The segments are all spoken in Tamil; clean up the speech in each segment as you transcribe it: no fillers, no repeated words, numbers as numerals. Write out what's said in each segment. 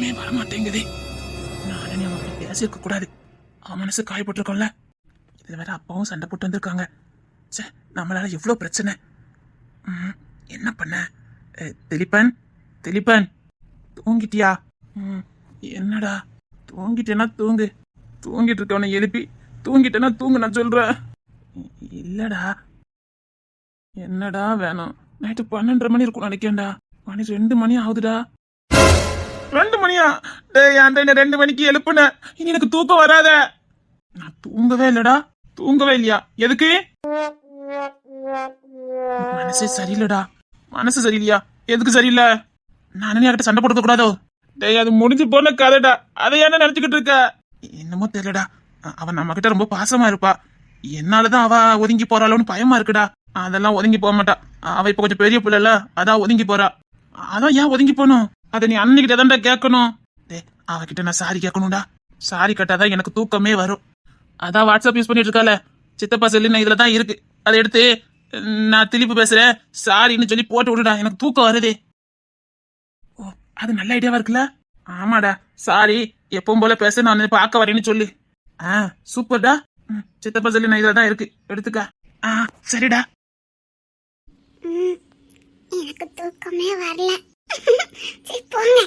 தூக்கமே வரமாட்டேங்குது. நானே அவன் பேசியிருக்க கூடாது. அவன் மனசு காயப்பட்டிருக்கோம்ல. இதுல வேற அப்பாவும் சண்டை போட்டு வந்திருக்காங்க. சே, நம்மளால எவ்வளோ பிரச்சனை. என்ன பண்ண? திலீபன் தூங்கிட்டியா? என்னடா தூங்கிட்டேன்னா தூங்கு. தூங்கிட்டு இருக்கவனை எழுப்பி தூங்கிட்டேன்னா தூங்கு நான் சொல்றேன். இல்லடா. என்னடா வேணும்? நைட்டு 12:30 மணி இருக்கும் நினைக்கேன்டா. மணி 2 மணி ஆகுதுடா. 2 மணியா? ஏன்டா 2 மணிக்கு எழுப்புன? இனி எனக்கு தூக்கம் வராத. நான் தூங்கவே இல்லடா. தூங்கவே இல்லையா? எதுக்கு? மனசே சரியில்லடா. மனசு சரியில்லையா? எதுக்கு சரியில்லை? நானே யார்கிட்ட சண்டை போட்டுக்க கூடாதோ? அது முடிஞ்சு போன கதைடா. அதை என்ன நினைச்சுக்கிட்டு இருக்க? என்னமோ தெரியலடா. அவன் நம்ம கிட்ட ரொம்ப பாசமா இருப்பா. என்னாலதான் அவ ஒதுங்கி போறாளோன்னு பயமா இருக்குடா. அதெல்லாம் ஒதுங்கி போக மாட்டா. அவ இப்ப கொஞ்சம் பெரிய பிள்ளைல, அதான் ஒதுங்கி போறா. அதான் ஏன் ஒதுங்கி போகணும்? அதை நீ அன்னைக்கிட்ட தான்டா கேட்கணும். அவகிட்ட நான் சாரி கேட்கணும்டா. சாரி கேட்டாதான் எனக்கு தூக்கமே வரும். அதான் வாட்ஸ்அப் யூஸ் பண்ணிட்டு இருக்கால, சித்தப்பா செல்லு நான் இதுலதான் இருக்கு. அதை எடுத்து நான் திலீப்பு பேசுறேன் சாரின்னு சொல்லி போட்டு விடுடா. எனக்கு தூக்கம் வருதே. ஓ, அது நல்ல ஐடியாவா இருக்குல்ல? ஆமாடா. சாரி எப்பவும் போல பேச, நான் பார்க்க வரேன்னு சொல்லு. சூப்பர்டா. சித்தப்பா செல்லு நான் இதுலதான் இருக்கு, எடுத்துக்க. சரிடா. எனக்கு தூக்கமே வரல. சரி போங்க.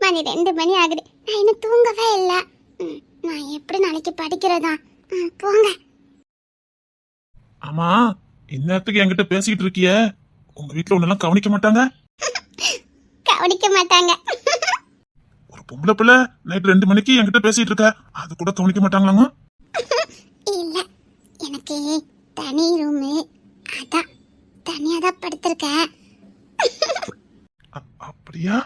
மணி 2 மணி ஆகுது. நான் இன்னும் தூங்கவே இல்லை. நான் எப்படி நாளைக்கு படிக்கிறதா? போங்க. ஆமா, இந்நேரத்துக்கு என்கிட்ட பேசிக்கிட்டு இருக்கிய? உங்க வீட்டுல ஒன்னெல்லாம் கவனிக்க மாட்டாங்க? கவனிக்க மாட்டாங்க. ஒரு பொம்பளை பிள்ளை நைட் 2 மணிக்கு என்கிட்ட பேசிட்டு இருக்க, அது கூட கவனிக்க மாட்டாங்களாங்க? இல்ல, எனக்கு தனி ரூமு, அதான் தனியா தான் படுத்திருக்கேன். அப்படியா?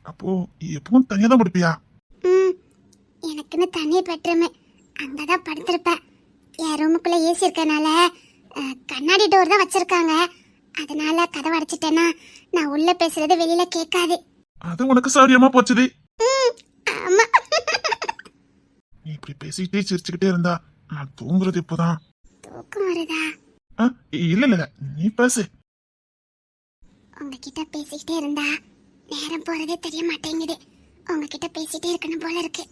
அப்போ எப்பவும் தனியா தான் படுப்பியா? எனக்குன்னு தனி பெட்ரூம், அங்கதான் படுத்திருப்பேன். என் ரூமுக்குள்ள ஏசி இருக்கனால கண்ணாடி டோர் தான் வச்சிருக்காங்க. அதனால கதவை அடைச்சிட்டேன்னா நான் உள்ள பேசுறது வெளியில கேட்காது. அது உனக்கு சௌரியமா போச்சுது. ஆமா. நீ இப்படி பேசிக்கிட்டே சிரிச்சுக்கிட்டே இருந்தா நான் தூங்குறது இப்போதான். தூக்கம் வருதா? இல்ல இல்ல, நீ பேசு. உங்ககிட்ட பேசிக்கிட்டே இருந்தா நேரம் போறதே தெரிய மாட்டேங்குது. உங்ககிட்ட பேசிட்டே இருக்கணும் போல இருக்கு.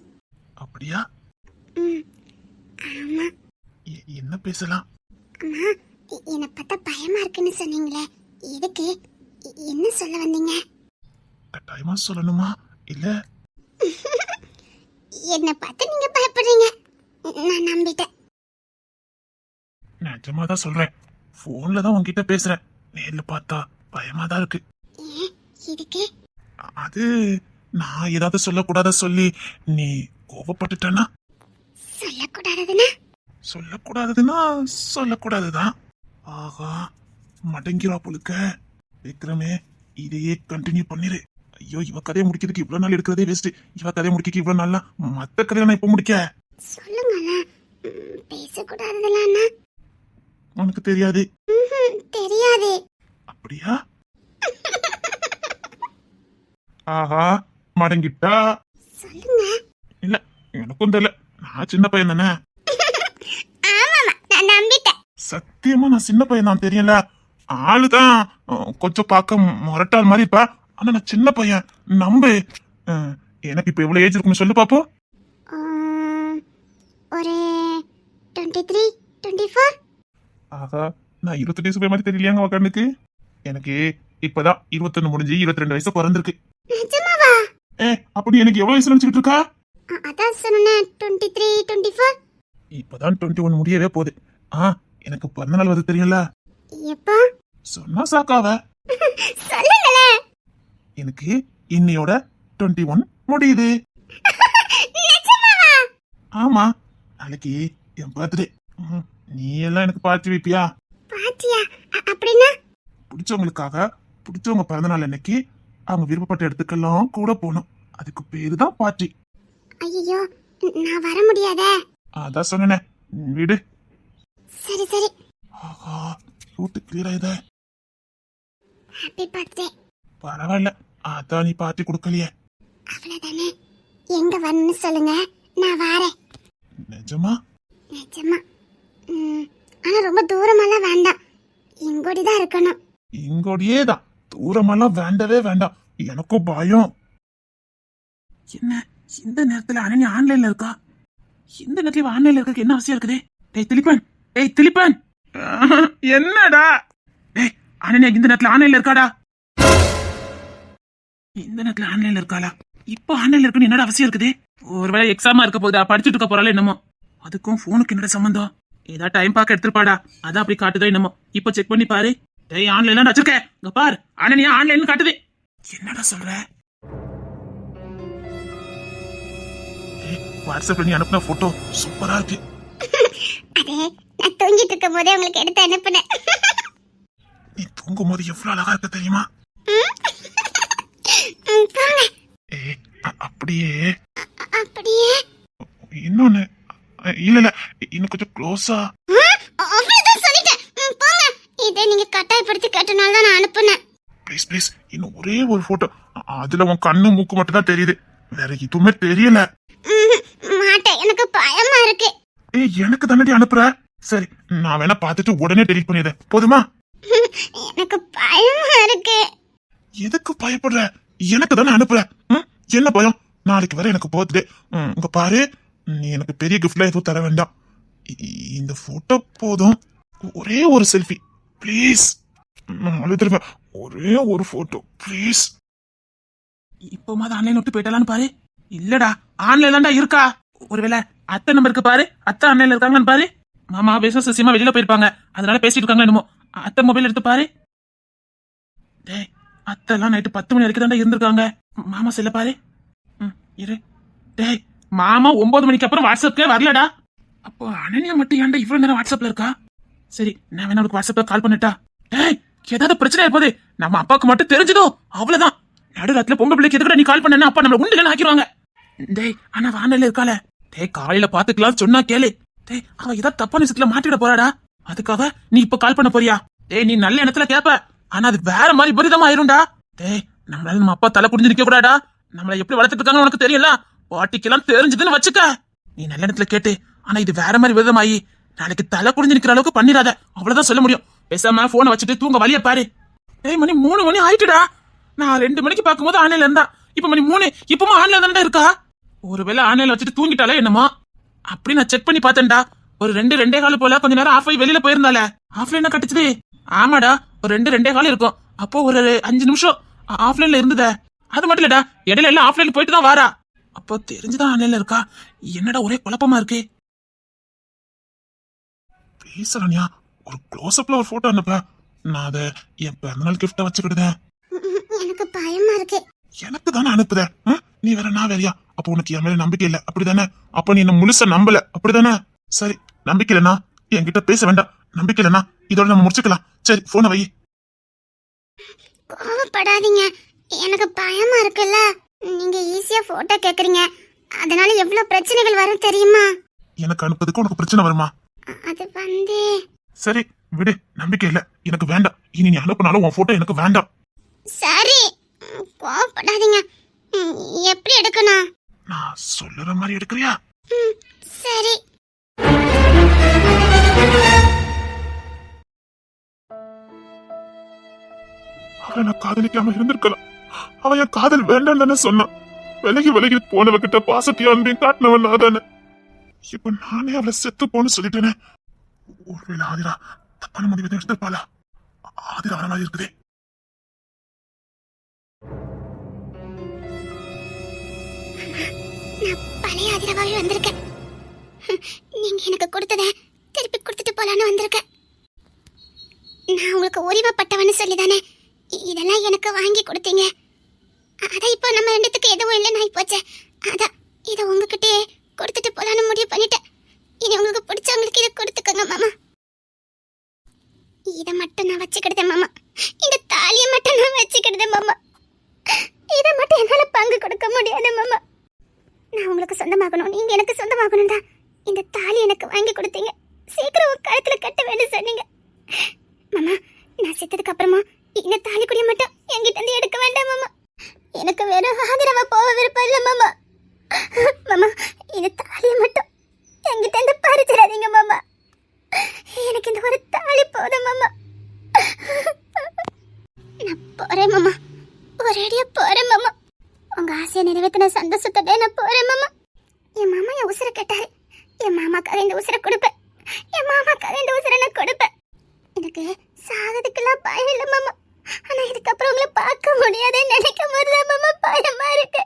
அப்படியா? ஆமா. என்ன பேசலாம்? அம்மா, என்ன பார்த்தா பயமா இருக்குன்னு சொன்னீங்களே, எதுக்கு? என்ன சொல்ல வந்தீங்க? கட்டாயமா சொல்லணுமா? இல்ல என்ன பார்த்து நீங்க பயப்படுறீங்க, நான் நம்பிட்டேன். நிஜமா தான் சொல்றேன். போன்ல தான் உன்கிட்ட பேசுறேன். நேர்ல பார்த்தா பயமா தான் இருக்கு. எதுக்கு? அது நான் ஏதாவது சொல்லக்கூடாத சொல்லி நீ கோபப்பட்டுட்டனா? சொல்லக்கூடாதுன்னா? சொல்லக்கூடாதுன்னா சொல்லக்கூடாதுதான். ஆகா, மடங்கிரா புழுக்க. விக்ரமே, இதையே கண்டினியூ பண்ணிரு. ஐயோ, இவ கதையை முடிக்கிறதுக்கு இவ்வளவு நாள் எடுக்கிறதே வேஸ்ட். இவ கதையை முடிக்க இவ்வளவு நாளா, மத்த கதையை நான் இப்ப முடிக்க. சொல்லுங்க. பேசக்கூடாதுலாம் உனக்கு தெரியாது? தெரியாது. அப்படியா? ஆஹா, மடங்கிட்டா. சொல்லுங்க. இல்ல, எனக்கும் தெரியல. நான் சின்ன பையன் தானே. ஆமாமா, நான் நம்பிட்டேன். சத்தியமா நான் சின்ன பையன் தான், தெரியல. ஆளுதான் கொஞ்சம் பார்க்க முரட்டால் மாதிரி இருப்ப. ஆனா நான் சின்ன பையன், நம்பு. எனக்கு இப்ப எவ்வளவு ஏஜ் இருக்குன்னு சொல்லு பாப்போம். ஒரு 23, 24. ஆஹா, நான் 28 வயசு மாதிரி தெரியலையாங்க கண்ணுக்கு? எனக்கு இப்பதான் 21 முடிஞ்சு 22 வயசு பிறந்திருக்கு. நிஜமாவா? அப்படி எனக்கு எவ்வளவு வயசு நினைச்சுக்கிட்டு இருக்கா? அதான் சொன்னேன், 23, 24. இப்பதான் 21 முடியவே போகுது. எனக்கு பிறந்த நாள் வருது தெரியல. எப்போ? சொன்னா சாக்காவ. சொல்லுங்களே. எனக்கு இன்னையோட 21 முடியுது. நிஜமாவா? ஆமா, நாளைக்கு என் பர்த்டே. நீ எல்லாம் எனக்கு பார்ட்டி வைப்பியா? பாத்தியா? அப்படின்னா பிடிச்சவங்களுக்காக பிடிச்சவங்க பிறந்த நாள் அன்னைக்கு அவங்க விருப்பப்பட்ட இடத்துக்கெல்லாம் கூட போகணும். அதுக்கு பேரு தான் பார்ட்டி. ஐயோ, நான் வர முடியாதே. அதான் சொன்னேன், விடு. சரி சரி. ஆஹா, ரூட்டு கிளியர் ஆயுதே. Happy birthday. பரவாயில்ல, அதான் நீ பார்ட்டி கொடுக்கலையே. அவ்வளவுதானே. எங்க வரணும்னு சொல்லுங்க, நான் வரேன். நிஜமா? நிஜமா. ஆனா ரொம்ப தூரமெல்லாம் வேண்டாம், இங்கோடிதான் இருக்கணும். இங்கோடியே தான். தூரமெல்லாம் வேண்டவே வேண்டாம். எனக்கும் பயம். என்ன இந்த நேரத்துல அனன்யா ஆன்லைன்ல இருக்கா? இந்த நேரத்துல ஆன்லைன்ல இருக்க என்ன அவசியம் இருக்குது? டேய் திலிப்பன் என்னடா? டேய் அனன்யா இந்த நேரத்துல ஆன்லைன்ல இருக்காடா? இந்த நேரத்துல ஆன்லைன்ல இருக்காளா? இப்ப ஆன்லைன்ல இருக்குன்னு என்னடா அவசியம் இருக்குது? ஒருவேளை எக்ஸாமா இருக்க போதா, படிச்சுட்டு இருக்க போறாளோ என்னமோ. அதுக்கும் போனுக்கு என்னடா சம்பந்தம்? ஏதாவது டைம் பார்க்க எடுத்துருப்பாடா, அதான் அப்படி காட்டுதோ என்னமோ. இப்ப செக் பண்ணி பாரு. டேய் ஆன்லைன்ல வச்சிருக்கேன், இங்க பாரு அனன்யா ஆன்லைன் காட்டுது. என்னடா சொல்ற? வாட்ஸ்அப்ல நீ அனுப்புன போட்டோ சூப்பரா இருக்கு. அதே நான் தூங்கிட்டு இருக்கும் போதே உங்களுக்கு எடுத்து அனுப்புனேன். நீ தூங்கும் போது எவ்வளவு அழகா இருக்க தெரியுமா? அப்படியே அப்படியே இன்னொன்னு இல்ல இன்னும் கொஞ்சம் க்ளோஸா. அவ்வளவுதான் சொல்லிட்டேன். போங்க. இதை நீங்க கட்டாயப்படுத்தி கேட்டனால தான் நான் அனுப்புனேன். ப்ளீஸ் இன்னும் ஒரே ஒரு போட்டோ. அதுல உன் கண்ணு மூக்கு மட்டும் தான் தெரியுது, வேற எதுவுமே தெரியல. மாட்டேன், எனக்கு பயமா இருக்கு. எனக்கு தானடி அனுப்புற. சரி நான் வேணா பார்த்துட்டு உடனே டெலிட் பண்ணிடுறேன், போதுமா? எனக்கு பயமா இருக்கு. எதுக்கு பயப்படுற? எனக்கு தானே அனுப்புற. என்ன பயம்? நாளைக்கு வர எனக்கு பர்த்டே. இங்க பாரு, நீ எனக்கு பெரிய கிஃப்ட்லாம் எதுவும் தர வேண்டாம். இந்த போட்டோ போதும். ஒரே ஒரு செல்ஃபி ப்ளீஸ். அழுதுருவேன். ஒரே ஒரு போட்டோ ப்ளீஸ். இப்போ மாதிரி ஆன்லைன் விட்டு போயிட்டலான்னு பாரு. இல்லடா ஆன்லைன் தான்டா இருக்கா. ஒருவேளை அத்தை நம்பருக்கு பாரு, அத்தை ஆன்லைன்ல இருக்காங்கன்னு பாரு. மாமா பிசினஸ் விஷயமா வெளியில போயிருப்பாங்க, அதனால பேசிட்டு இருக்காங்க என்னமோ. அத்தை மொபைல் எடுத்து பாரு. டேய் அத்தை எல்லாம் நைட்டு 10 மணி வரைக்கும் தான்டா இருந்திருக்காங்க. மாமா செல்ல பாரு. இரு. டேய் மாமா 9 மணிக்கு அப்புறம் வாட்ஸ்அப்கே வரலடா. அப்போ அனன்யா மட்டும் ஏன்டா இவ்வளவு நேரம் வாட்ஸ்அப்ல இருக்கா? சரி நான் வேணா அவருக்கு வாட்ஸ்அப்ல கால் பண்ணிட்டா. டேய் ஏதாவது பிரச்சனை இருப்போது நம்ம அப்பாவுக்கு மட்டும் தெரிஞ்சதோ அவ்வளவுதான். நடுராத்துல பொம்பளை பிள்ளைக்கு எதுக்கட நீ கால் பண்ணா அப்பா நம்மள உண்டுல ஆக்கிடுவாங்க. டேய் ஆனா வானல இருக்கால. டேய் காலையில பாத்துக்கலாம் சொன்னா கேளு. டேய் அவ ஏதாவது தப்பான விஷயத்துல மாட்டிட போறாடா. அதுக்காக நீ இப்ப கால் பண்ண போறியா? டேய் நீ நல்ல இடத்துல கேப்ப, ஆனா அது வேற மாதிரி விபரீதமா ஆயிரும்டா. டேய் நம்மளால நம்ம அப்பா தலை குடிஞ்சு நிக்க கூடாடா. நம்மள எப்படி வளர்த்துட்டு இருக்காங்கன்னு உனக்கு தெரியல. பாட்டிக்கெல்லாம் தெரிஞ்சதுன்னு வச்சுக்க. நீ நல்ல இடத்துல கேட்டு, ஆனா இது வேற மாதிரி விதமாயி நாளைக்கு தலை குடிஞ்சு நிக்கிற அளவுக்கு பண்ணிடாத, அவ்வளவுதான் சொல்ல முடியும். பேசாம போனை வச்சுட்டு தூங்க வழிய பாரு. டேய் மணி 3 மணி ஆயிட்டுடா. நான் 2 மணிக்கு பாக்கும்போது ஆன்லைன்ல இருந்தா, இப்ப மணி 3, இப்பமா ஆன்லைன்ல தான்டா இருக்கா. ஒருவேளை ஆன்லைன்ல வச்சுட்டு தூங்கிட்டாலே என்னமோ. அப்படி நான் செக் பண்ணி பார்த்தேன்டா. ஒரு 2-2.15 போல கொஞ்ச நேரம் ஆஃப் ஆகி வெளியில போயிருந்தால. ஆஃப்லைனா கட்டுச்சுது. ஆமாடா ஒரு 2-2.15 இருக்கும். அப்போ ஒரு 5 நிமிஷம் ஆஃப்லைன்ல இருந்தத. அது மட்டும் இல்லடா, இடையில எல்லாம் ஆஃப்லைன்ல போயிட்டு தான் வாரா. அப்போ தெரிஞ்சுதான் ஆன்லைன்ல இருக்கா. என்னடா ஒரே குழப்பமா இருக்கு. பேசுறனியா ஒரு க்ளோஸ்அப்ல ஒரு போட்டோ அனுப்ப. நான் அதை என் பிறந்தநாள் கிஃப்டா வச்சுக்கிட்டேன். எனக்கு பயமா இருக்கு. எனக்கு தானே அனுப்புத. நீ வேற நான் வேறையா? அப்போ உனக்கு என் மேல நம்பிக்கை இல்ல அப்படிதானே? அப்ப நீ என்ன முழுசா நம்பல அப்படிதானே? சரி நம்பிக்கை இல்லனா என்கிட்ட பேச வேண்டாம். நம்பிக்கை இல்லனா இதோட நம்ம முடிச்சுக்கலாம். சரி போனை வை. கோவப்படாதீங்க, எனக்கு பயமா இருக்குல்ல. நீங்க ஈஸியா போட்டோ கேக்குறீங்க, அதனால எவ்வளவு பிரச்சனைகள் வரும் தெரியுமா? எனக்கு அனுப்புறதுக்கு உனக்கு பிரச்சனை வருமா? அது வந்து சரி விடு, நம்பிக்கை இல்ல எனக்கு வேண்டாம். இனி நீ அனுப்புனாலும் உன் போட்டோ எனக்கு வேண்டாம். சரி கோவப்படாதீங்க. எப்படி எடுக்கணும்? நான் சொல்லுற மாதிரி எடுக்கிறியா? சரி. அவன் நான் காதலிக்காம இருந்திருக்கலாம். அவன் என் காதல் வேண்டாம் தானே சொன்னான். விலகி போனவகிட்ட பாசத்தையும் அன்பையும் காட்டினவன் நான் தானே. இப்ப நானே அவளை செத்து போன்னு சொல்லிட்டேனே. ஒருவேளை ஆதிரா தப்பான முடிவை எடுத்திருப்பாளா? ஆதிரா வர மாதிரி இருக்குதே. நான் பழைய ஆதிராவே வந்திருக்கேன். நீங்க எனக்கு கொடுத்தத திருப்பி கொடுத்துட்டு போலான்னு வந்திருக்கேன். நான் உங்களுக்கு உரிமைப்பட்டவன்னு சொல்லிதானே இதெல்லாம் எனக்கு வாங்கி கொடுத்தீங்க. அதான் இப்போ நம்ம ரெண்டுத்துக்கு எதுவும் இல்லைன்னு ஆகி போச்சு. அதான் இதை உங்ககிட்டயே கொடுத்துட்டு போலான்னு முடிவு பண்ணிட்டேன். இனி உங்களுக்கு பிடிச்சவங்களுக்கு இதை கொடுத்துக்கோங்க மாமா. இதை மட்டும் நான் வச்சுக்கிட்டேன் மாமா. இந்த தாலியை மட்டும் நான் வச்சுக்கிட்டேன் மாமா. இதை மட்டும் என்னால பங்கு கொடுக்க முடியாது மாமா. நான் உங்களுக்கு சொந்தமாகணும், நீங்க எனக்கு சொந்தமாகணும் தான் இந்த தாலி எனக்கு வாங்கி கொடுத்தீங்க. சீக்கிரம் உங்க கழுத்துல கட்ட வேணும் சொன்னீங்க மாமா. நான் செத்ததுக்கு அப்புறமா இந்த தாலி குடிய மட்டும் என்கிட்ட இருந்து எடுக்க வேண்டாம் மாமா. எனக்கு வெறும் ஆதரவா போக விருப்பம் இல்ல மாமா. மாமா இந்த தாலியை மட்டும் என்கிட்ட இருந்து பறிச்சிடாதீங்க மாமா. எனக்கு இந்த ஒரு தாலி போதும் மாமா. நான் போறேன் மாமா. ஒரேடியா போறேன் மாமா. உங்க ஆசையை நிறைவேற்றின சந்தோஷத்தோட நான் போறேன் மாமா. என் மாமா என் உசுரை கேட்டாரு. என் மாமாக்காக இந்த உசுரை கொடுப்பேன். என் மாமாக்காக இந்த உசுரை நான் கொடுப்பேன். எனக்கு சாகதுக்கெல்லாம் பயம் இல்லை மாமா. ஆனா இதுக்கப்புறம் உங்களை பார்க்க முடியாதுன்னு நினைக்கும் போதுதான் மாமா பயமா இருக்கு.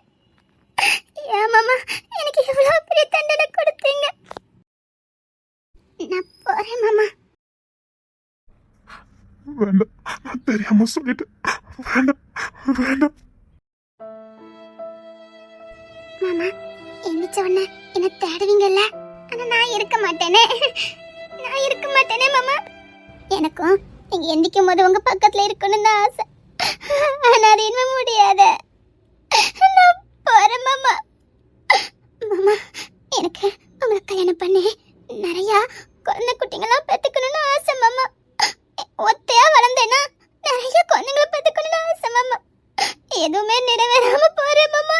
ஏன் மாமா எனக்கு இவ்வளவு பெரிய தண்டனை கொடுத்தீங்க? நான் போறேன் மாமா. வேண்டாம், நான் தெரியாம சொல்லிட்டு. வேண்டாம் வேண்டாம். மாமா எந்திரிச்ச உடனே என்ன தேடுவீங்கல்ல? ஆனா நான் இருக்க மாட்டேனே. நான் இருக்க மாட்டேனே மாமா. எனக்கும் நீங்க எந்திக்கும் போது உங்க பக்கத்துல இருக்கணும்னு தான் ஆசை. ஆனா அது இன்னும் முடியாது. நான் போறேன் மாமா. மாமா எனக்கு உங்களை கல்யாணம் பண்ணி நிறைய குழந்தை குட்டிங்களாம் பெற்றுக்கணும்னு ஆசை மாமா. ஒத்தையா வளர்ந்தேன்னா நிறைய குழந்தைங்களை பெற்றுக்கணும்னு ஆசை மாமா. எதுவுமே நிறைவேறாம போறேன் மாமா.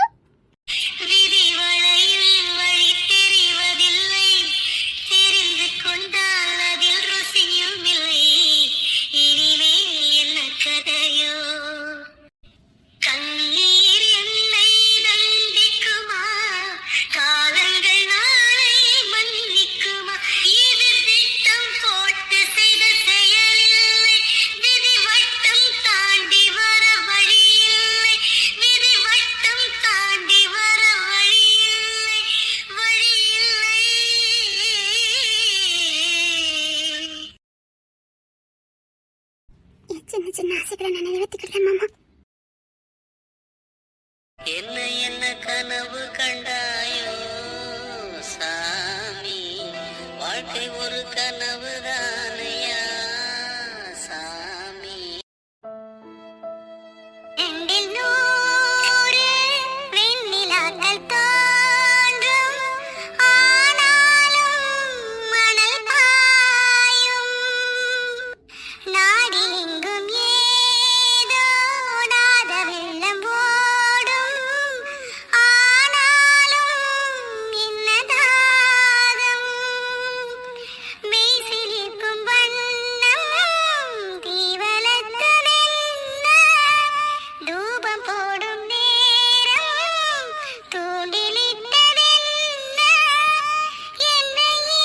சின்ன சின்ன ஆசைகளை நான் நிறைவேற்றிக்கிறேன் மாமா. என்ன என்ன கனவு கண்டாயோ சாமி, வாழ்க்கை ஒரு கனவு தானையா சாமி. எண்டில் நூறு வெண்ணிலாக்கள் தோன்றும், ஆனாலும் மணல் பாயும். நாடி எங்கும் ஏதோ நாத வெள்ளம் ஓடும், ஆனாலும் என்ன தாகம். மெய்சிலிர்க்கும் வண்ணம் தீவலத்ததென்ன, தூபம் போடும் நேரம் தூண்டிலிட்டதென்ன. என்னையே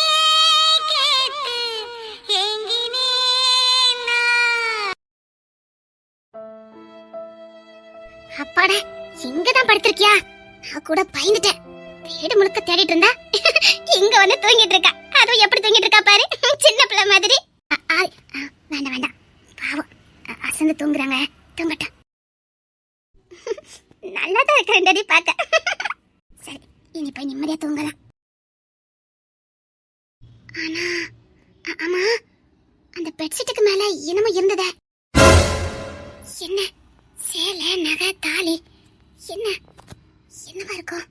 கேட்டு ஏங்கினேன் நான். அப்பாடா, இங்கதான் படுத்திருக்கியா? நான் கூட பயந்துட்டேன். வீடு முழுக்க தேடிட்டு இருந்தா இங்க வந்து தூங்கிட்டு இருக்கா. அதுவும் எப்படி தூங்கிட்டு இருக்கா பாரு, சின்ன பிள்ளை மாதிரி. வேண்டாம் வேண்டாம், பாவம் அசந்து தூங்குறாங்க, தூங்கட்டும். நல்லாதான் இருக்கிறேன்டி பார்க்க. சரி, இனி போய் நிம்மதியா தூங்கலாம். ஆனா ஆமா, அந்த பெட்ஷீட்டுக்கு மேல என்னமோ இருந்ததே. என்ன? சேலை, நகை, தாலி, என்னவா இருக்கும்?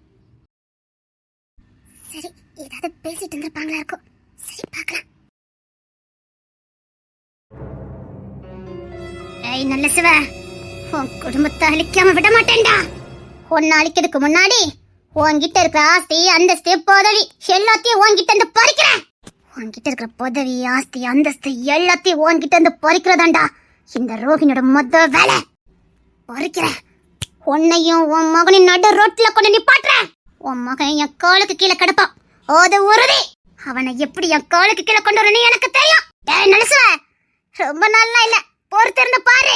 சரி, ஏதாவது பேசிட்டு இருந்திருப்பாங்களா இருக்கும். சரி, பார்க்கலாம். ஏய் நல்ல சிவ, உன் குடும்பத்தை அழிக்காம விட மாட்டேன்டா. உன்னை அழிக்கிறதுக்கு முன்னாடி உன்கிட்ட இருக்கிற ஆஸ்தி, அந்தஸ்து, பதவி எல்லாத்தையும் உன்கிட்ட இருந்து பறிக்கிறேன். உன்கிட்ட இருக்கிற பதவி, ஆஸ்தி, அந்தஸ்து எல்லாத்தையும் உன்கிட்ட இருந்து பறிக்கிறதாண்டா இந்த ரோகிணியோட மொத்த வேலை. பறிக்கிறேன். உன்னையும் உன் மகனின் நடு ரோட்ல கொண்டு நிப்பாட்டுறேன். உன் மகன் என் காலுக்கு கீழே கிடப்பான், அது உறுதி. அவனை எப்படி என் காலுக்கு கீழே கொண்டு வரணும் எனக்கு தெரியும். டேய் நலசுவ, ரொம்ப நல்லா இல்ல, பொறுத்திருந்து பாரு.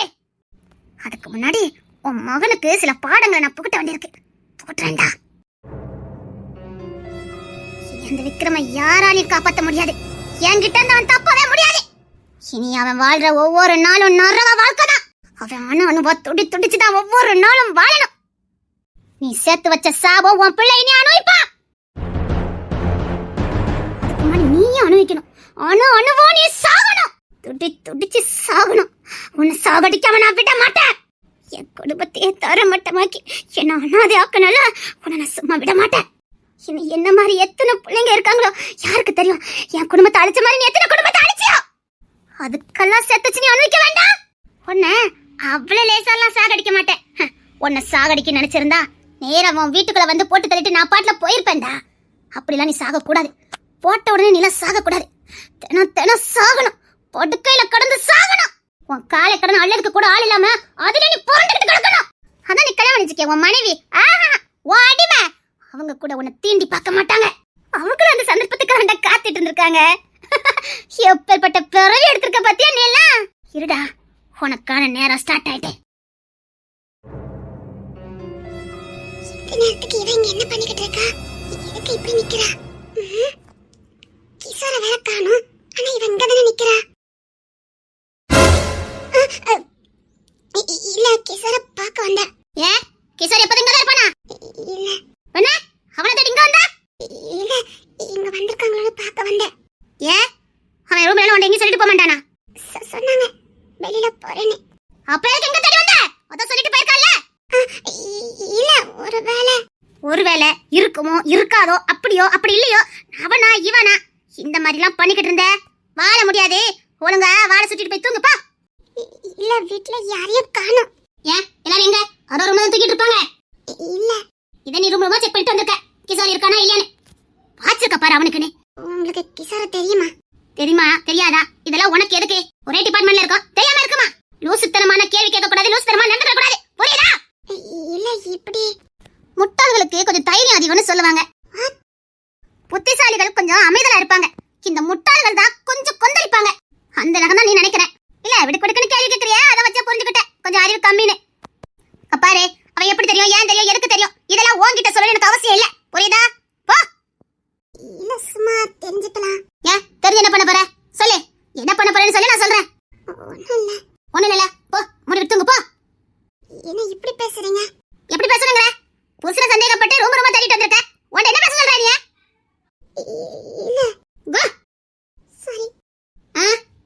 அதுக்கு முன்னாடி உன் மகனுக்கு சில பாடங்களை நான் புகட்ட வேண்டியிருக்கு. புகட்டுறேன்டா. அந்த விக்ரம யாராலையும் காப்பாற்ற முடியாது. என்கிட்ட இருந்து அவன் தப்பவே முடியாது. இனி அவன் வாழ்ற ஒவ்வொரு நாளும் நரக வாழ்க்கை தான். அவன் அணுவா துடிச்சுதான் ஒவ்வொரு நாளும் வாழணும். நீ சேர்த்து வச்ச சாபம் உன் பிள்ளை நீ அனுபவிப்பான். அதுக்கு முன்னாடி நீயும் அனுபவிக்கணும். அணுவோ நீ சாகணும். துடிச்சு சாகணும். உன்னை சாகடிக்காம நான் விட மாட்டேன். என் குடும்பத்தையே தரமட்டமாக்கி என்ன அனாதை ஆக்கனால உன்னை நான் சும்மா விட மாட்டேன். இன்னும் என்ன மாதிரி எத்தனை பிள்ளைங்க இருக்காங்களோ யாருக்கு தெரியும். என் குடும்பத்தை அழிச்ச மாதிரி நீ எத்தனை குடும்பத்தை அழிச்சியோ. அதுக்கெல்லாம் செத்துச்சு நீ அனுபவிக்க வேண்டாம். உன்னை அவ்வளவு லேசாலாம் சாகடிக்க மாட்டேன். உன்னை சாகடிக்க நினைச்சிருந்தா நேரம் உன் வீட்டுக்குள்ள வந்து போட்டு தள்ளிட்டு நான் பாட்டுல போயிருப்பேன்டா. அப்படிலாம் நீ சாக கூடாது. போட்ட உடனே நீலாம் சாக கூடாது. தினம் சாகணும். படுக்கையில கடந்து சாகணும். உன் காலை கடந்து அள்ளதுக்கு கூட ஆள் இல்லாம அதுல நீ புரண்டுகிட்டு கிடக்கணும். அதான் நீ கல்யாணம் பண்ணிச்சிக்க உன் மனைவி. ஆஹா உன் அடிமை. அவங்க கூட உன்னை தீண்டி பார்க்க மாட்டாங்க. அவங்க அந்த சந்தர்ப்பத்துக்காக காத்துட்டு இருந்திருக்காங்க. எப்பேற்பட்ட பிறவி எடுத்திருக்க பத்தியா நீ எல்லாம். இருடா உனக்கான நேரம் ஸ்டார்ட் ஆயிட்டே. இந்த நேரத்துக்கு இவன் இங்க என்ன பண்ணிக்கிட்டு இருக்கா? எதுக்கு இப்படி நிக்கிறா? கிசார வேற காணோம். ஆனா இவன் இங்க தானே நிக்கிறா. இல்ல கிசார பார்க்க வந்தா. ஏன் கிசார் எப்ப இங்க தான் இருப்பானா? இல்ல என்ன அவனை தேடி இங்க வந்தா? இல்ல இங்க வந்திருக்காங்களோ பார்க்க வந்தேன். ஏன் அவன் ரூம்ல எல்லாம் எங்க சொல்லிட்டு போக மாட்டானா? சொன்னாங்க வெளியில போறேன்னு. அப்ப எதுக்கு எங்க தேடி வந்த? அத சொல்லிட்டு போயிருக்கல. இல்ல ஒருவேளை இருக்குமோ இருக்காதோ அப்படியோ அப்படி இல்லையோ அவனா இவனா இந்த மாதிரி எல்லாம் பண்ணிக்கிட்டு இருந்த வாழ முடியாது. ஒழுங்கா வாழ சுத்திட்டு போய் தூங்குப்பா. இல்ல வீட்ல யாரையும் காணோம். ஏன் எல்லாரும் எங்க அதோ ரூம்ல தூங்கிட்டு இருப்பாங்க. இல்ல இத நீ ரூம்ல செக் பண்ணிட்டு வந்திருக்க. கிசார் இருக்கானா இல்லையான்னு பாத்துக்க பாரு அவனுக்குன்னு. உங்களுக்கு கிசார தெரியுமா? தெரியுமா தெரியாதா இதெல்லாம் உனக்கு எதுக்கு? ஒரே டிபார்ட்மெண்ட்ல இருக்கோம் தெரியாம இருக்குமா? லூசுத்தனமான கேள்வி கேட்க கூடாது. லூசுத்தனமா நடந்துக்க கூடாது. புரியுதா? இல்ல இப்படி முட்டாள்களுக்கு கொஞ்சம் தைரியம் அதிகம்னு சொல்லுவாங்க. புத்திசாலிகள் கொஞ்சம் அமைதலா இருப்பாங்க. இந்த முட்டாள்கள் தான் கொஞ்சம் கொந்தளிப்பாங்க. அந்த ரகம் தான் நீ நினைக்கிற. இல்ல விடுக்குடுக்குன்னு கேள்வி கேட்கறியா? அதை வச்சா புரிஞ்சுக்கிட்டேன் கொஞ்சம் அறிவு கம்மின்னு. பாரு அவன் எப்படி தெரியும் ஏன் தெரியும் எதுக்கு தெரியும் இதெல்லாம் உன்கிட்ட சொல்ல எனக்கு அவசியம் இல்ல. புரியுதா? போ. இல்ல சும்மா தெரிஞ்சுக்கலாம். ஏன் தெரிஞ்சு என்ன பண்ண போற? சொல்லு என்ன பண்ண போறேன்னு சொல்லு நான் சொல்றேன். ஒண்ணும் இல்ல போ முடி தூங்கு போ. என்ன இப்படி பேசுறீங்க? எப்படி பேசுறீங்க? புருஷனை சந்தேகப்பட்டு ரூம் ரூமா தேடிட்டு வந்திருக்க. உன்ட என்ன பேச சொல்ற நீ? இல்ல வா சரி.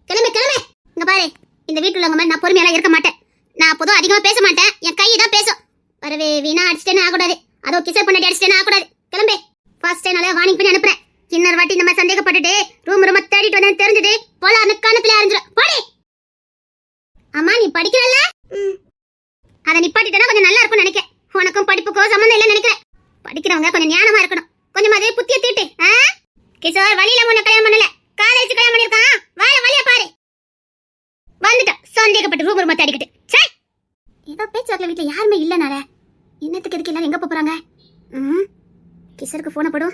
கிளம்பு கிளம்பு. இங்க பாரு இந்த வீட்டுல உள்ளவங்க மாதிரி நான் பொறுமையால இருக்க மாட்டேன். நான் பொதுவா அதிகமா பேச மாட்டேன். என் கை தான் பேசும். வரவே வீணா அடிச்சிட்டேன்னு ஆகக்கூடாது. அதோ கிசர் பண்ணி அடிச்சிட்டேன்னு ஆகக்கூடாது. கிளம்பு. ஃபர்ஸ்ட் டைம்னால வார்னிங் பண்ணி அனுப்புறேன். இன்னொரு வாட்டி இந்த மாதிரி சந்தேகப்பட்டுட்டு ரூம் ரூமா தேடிட்டு வந்தேன்னு தெரிஞ்சது போல கணத்துல அறிஞ்சிடும். போடி. அம்மா நீ படிக்கிறல்ல? அதை நிப்பாட்டிட்டா கொஞ்சம் நல்லா இருக்கும்னு நினைக்கிறேன். உனக்கும் படிப்புக்கோ சம்மந்தம் இல்லைன்னு நினைக்கிறேன். படிக்கிறவங்க கொஞ்சம் ஞானமா இருக்கணும். கொஞ்சமாவே புத்திய தீட்டு. கிஷோர் வழியில உன்னை கல்யாணம் பண்ணல காலேஜ் கல்யாணம் பண்ணிருக்கான். வாழ வழிய பாரு. வந்துட்டா சந்தேகப்பட்டு ரூம் ரூமா தேடிக்கிட்டு. ஏதோ பேச்சுவாக்கில் வீட்டுல யாருமே இல்லனால இன்னத்துக்கு எதுக்கு எல்லாரும் எங்க போறாங்க? கிஷோருக்கு போன படும்.